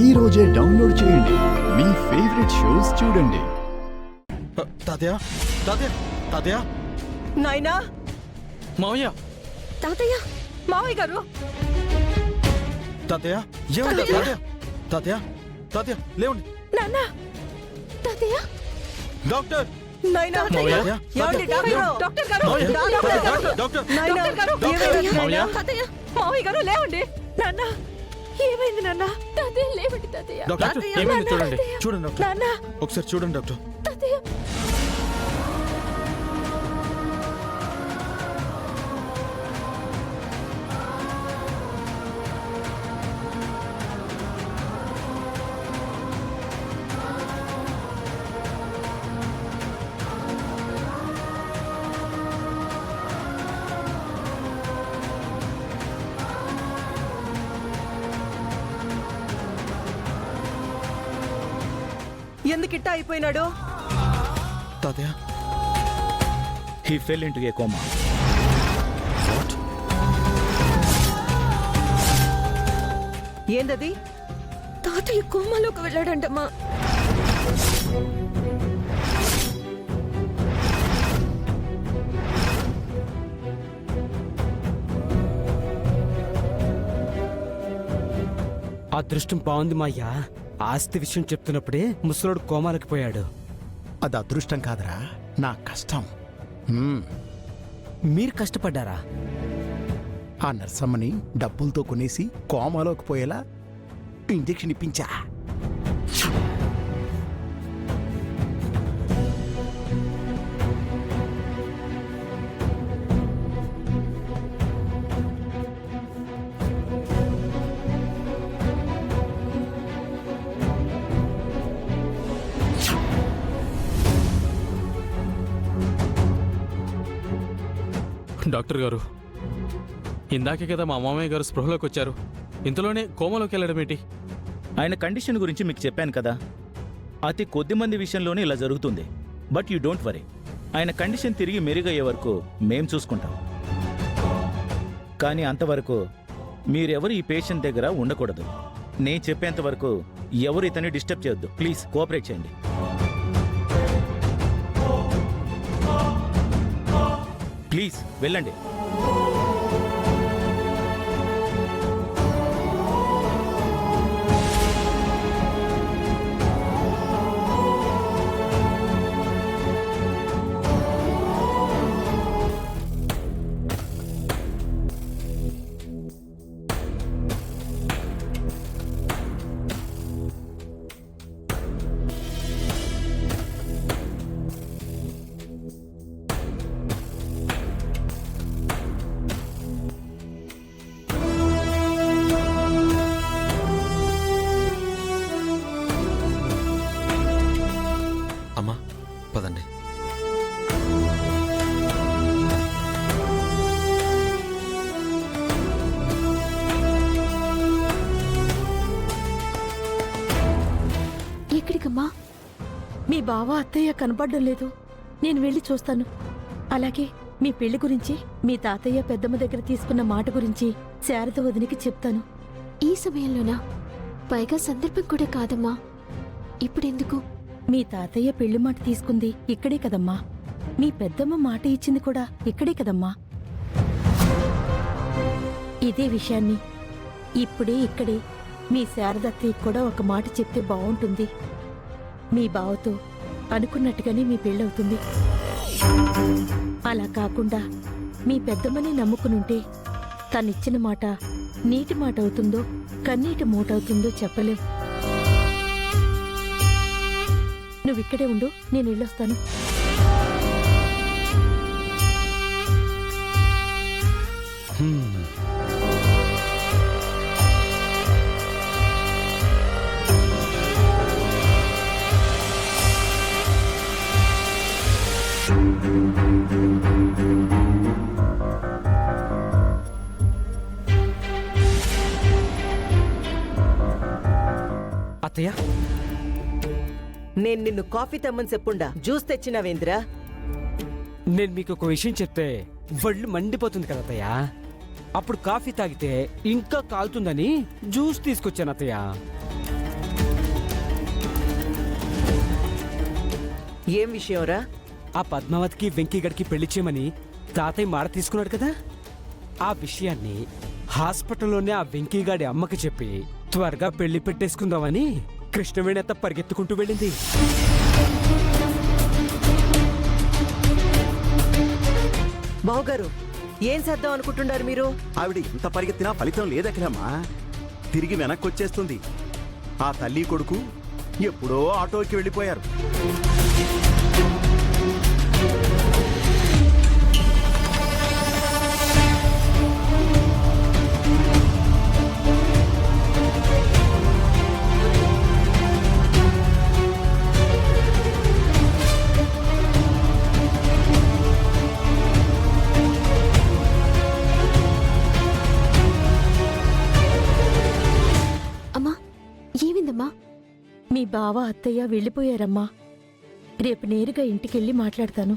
ఈ రోజే డౌన్లోడ్ చేయండి. మీ ఫేవరెట్ షోస్ చూడండి. తాతయ్య తాతయ్య తాతయ్య నాయనా మావయ్య తాతయ్య మావయ్య గారు తాతయ్య ఏమైంది తాతయ్య తాతయ్య తాతయ్య లేవండి నాన్న తాతయ్య డాక్టర్ నాయనా మావయ్య ఏమండి డాక్టర్ గారు మావయ్య డాక్టర్ గారు డాక్టర్ నాయనా ఏమైంది మావయ్య తాతయ్య మావయ్య గారు లేవండి నాన్న ఏమైంది నాన్న తాతయ్య లేవండి తాతయ్య డాక్టర్ ఏమైంది చూడండి చూడండి డాక్టర్ నాన్న ఒకసారి చూడండి డాక్టర్ తాతయ్య ఎందుకిట్టా అయిపోయినాడు తాతయ్య He fell into a coma. What ఏందది తాతయ్య కోమాలోకి వెళ్ళాడంటమ్మా అదృష్టం బాగుంది మా అయ్యా. ఆస్తి విషయం చెప్తున్నప్పుడే ముసలోడు కోమాలకి పోయాడు. అది అదృష్టం కాదురా, నా కష్టం. మీరు కష్టపడ్డారా? ఆ నర్సమ్మని డబ్బులతో కొనేసి కోమాలోకి పోయేలా ఇంజెక్షన్ ఇప్పించా. డాక్టర్ గారు, ఇందాకే కదా మా మామయ్య గారు స్పృహలోకి వచ్చారు, ఇంతలోనే కోమలోకి వెళ్ళడం ఏంటి? ఆయన కండిషన్ గురించి మీకు చెప్పాను కదా, అతి కొద్ది మంది విషయంలోనే ఇలా జరుగుతుంది. బట్ యూ డోంట్ వరీ, ఆయన కండిషన్ తిరిగి మెరుగయ్యే వరకు మేం చూసుకుంటాం. కానీ అంతవరకు మీరెవరు ఈ పేషెంట్ దగ్గర ఉండకూడదు. నేను చెప్పేంత వరకు ఎవరు ఇతన్ని డిస్టర్బ్ చేయొద్దు. ప్లీజ్ కోఆపరేట్ చేయండి. ప్లీజ్ వెళ్ళండి. అమ్మా పదండి. ఎక్కడికమ్మా? మీ బావ అత్తయ్య కనపడడం లేదు. నేను వెళ్ళి చూస్తాను. అలాగే మీ పెళ్లి గురించి, మీ తాతయ్య పెద్దమ్మ దగ్గర తీసుకున్న మాట గురించి శారద వదినికి చెప్తాను. ఈ సమయంలోనా? పైగా సందర్భం కూడా కాదమ్మా. ఇప్పుడెందుకు? మీ తాతయ్య పెళ్లి మాట తీసుకుంది ఇక్కడే కదమ్మా. మీ పెద్దమ్మ మాట ఇచ్చింది కూడా ఇక్కడే కదమ్మా. ఇదే విషయాన్ని ఇప్పుడే ఇక్కడే మీ శారదత్తయ్యకి కూడా ఒక మాట చెప్తే బావుంటుంది. మీ బావతో అనుకున్నట్టుగానే మీ పెళ్ళవుతుంది. అలా కాకుండా మీ పెద్దమ్మని నమ్ముకునుంటే తనిచ్చిన మాట నీటి మాట అవుతుందో కన్నీటి మూటవుతుందో చెప్పలేం. నువ్విక్కడే ఉండు, నేను వెళ్ళొస్తాను. అత్తయ్య, నేను నిన్ను కాఫీ తెమ్మని చెప్పుండా జ్యూస్ తెచ్చినావేంద్రా? నేను మీకు ఒక విషయం చెప్తే ఒళ్ళు మండిపోతుంది కదా అత్తయ్య. అప్పుడు కాఫీ తాగితే ఇంకా కాలుతుందని జ్యూస్ తీసుకొచ్చాను అత్తయ్య. ఏం విషయంరా? ఆ పద్మావతికి వెంకీగడికి పెళ్లి చేయమని తాతయ్య మాట తీసుకున్నాడు కదా, ఆ విషయాన్ని హాస్పిటల్లోనే ఆ వెంకీగాడి అమ్మకి చెప్పి త్వరగా పెళ్లి పెట్టేసుకుందామని కృష్ణవేణి పరిగెత్తుకుంటూ వెళ్ళింది. బావగారు, ఏం చేద్దాం అనుకుంటున్నారు మీరు? ఆవిడ ఎంత పరిగెత్తినా ఫలితం లేదఖిలమ్మా. తిరిగి వెనక్కి వచ్చేస్తుంది. ఆ తల్లి కొడుకు ఎప్పుడో ఆటోకి వెళ్ళిపోయారు. అమ్మా, ఏమిందమ్మా? మీ బావ అత్తయ్య వెళ్ళిపోయారమ్మా. రేపు నేరుగా ఇంటికెళ్ళి మాట్లాడతాను.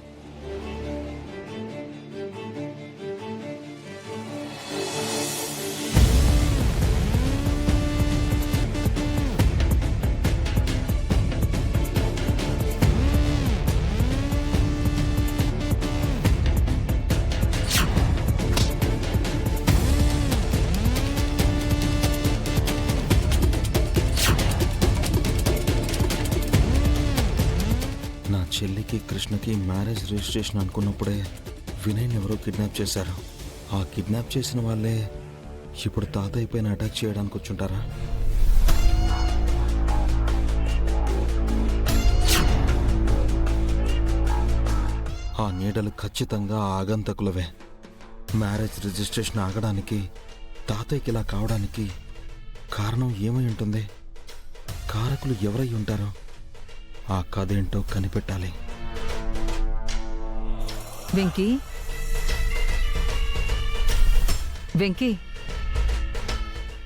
నా చెల్లికి కృష్ణకి మ్యారేజ్ రిజిస్ట్రేషన్ అనుకున్నప్పుడే వినయ్ని ఎవరో కిడ్నాప్ చేశారు. ఆ కిడ్నాప్ చేసిన వాళ్ళే ఇప్పుడు తాతయ్య పైన అటాక్ చేయడానికి వచ్చుంటారా? ఆ నీడలు ఖచ్చితంగా ఆగంతకులవే. మ్యారేజ్ రిజిస్ట్రేషన్ ఆగడానికి, తాతయ్యకి ఇలా కావడానికి కారణం ఏమై ఉంటుంది? కారకులు ఎవరై ఉంటారు? ఆ కథ ఏంటో కనిపెట్టాలి. వెంకీ, వెంకీ,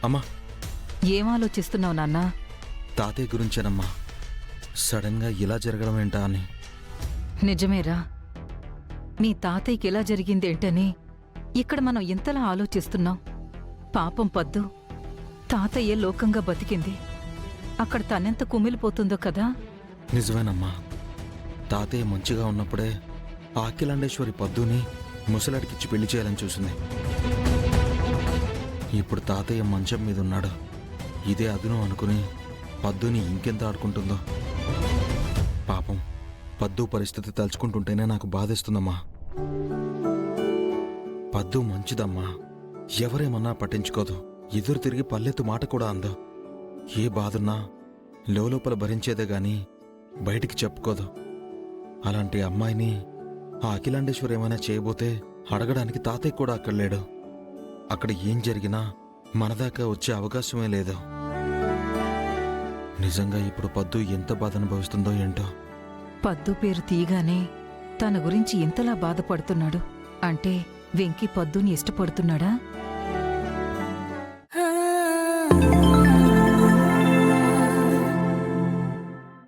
అమ్మా, ఏం ఆలోచిస్తున్నావు నాన్నా? తాతయ్య గురించేనమ్మా. సడన్గా ఇలా జరగడం ఏంటా అని. నిజమేరా, మీ తాతయ్యకి ఎలా జరిగిందేంటని ఇక్కడ మనం ఇంతలా ఆలోచిస్తున్నాం. పాపం పద్దు తాతయ్య లోకంగా బతికింది. అక్కడ తనెంత కుమిలిపోతుందో కదా. నిజమేనమ్మా. తాతయ్య మంచిగా ఉన్నప్పుడే ఆ అఖిలాండేశ్వరి పద్దుని ముసలాడికిచ్చి పెళ్లి చేయాలని చూసింది. ఇప్పుడు తాతయ్య మంచం మీద ఉన్నాడు. ఇదే అదును అనుకుని పద్దుని ఇంకెంత ఆడుకుంటుందో. పాపం పద్దు పరిస్థితి తలుచుకుంటుంటేనే నాకు బాధేస్తుందమ్మా. పద్దు మంచిదమ్మా, ఎవరేమన్నా పట్టించుకోదు. ఎదురు తిరిగి పల్లెత్తు మాట కూడా అందో. ఏ బాధున్నా లోపల భరించేదే గాని బయటికి చెప్పుకోదు. అలాంటి అమ్మాయిని ఆ అఖిలాండేశ్వర్ ఏమైనా చేయబోతే అడగడానికి తాతయ్య కూడా అక్కడ లేడు. అక్కడ ఏం జరిగినా మనదాకా వచ్చే అవకాశమే లేదు. నిజంగా ఇప్పుడు పద్దు ఎంత బాధ అనుభవిస్తుందో ఏంటో. పద్దు పేరు తీయగానే తన గురించి ఇంతలా బాధపడుతున్నాడు అంటే వెంకీ పద్దుని ఇష్టపడుతున్నాడా?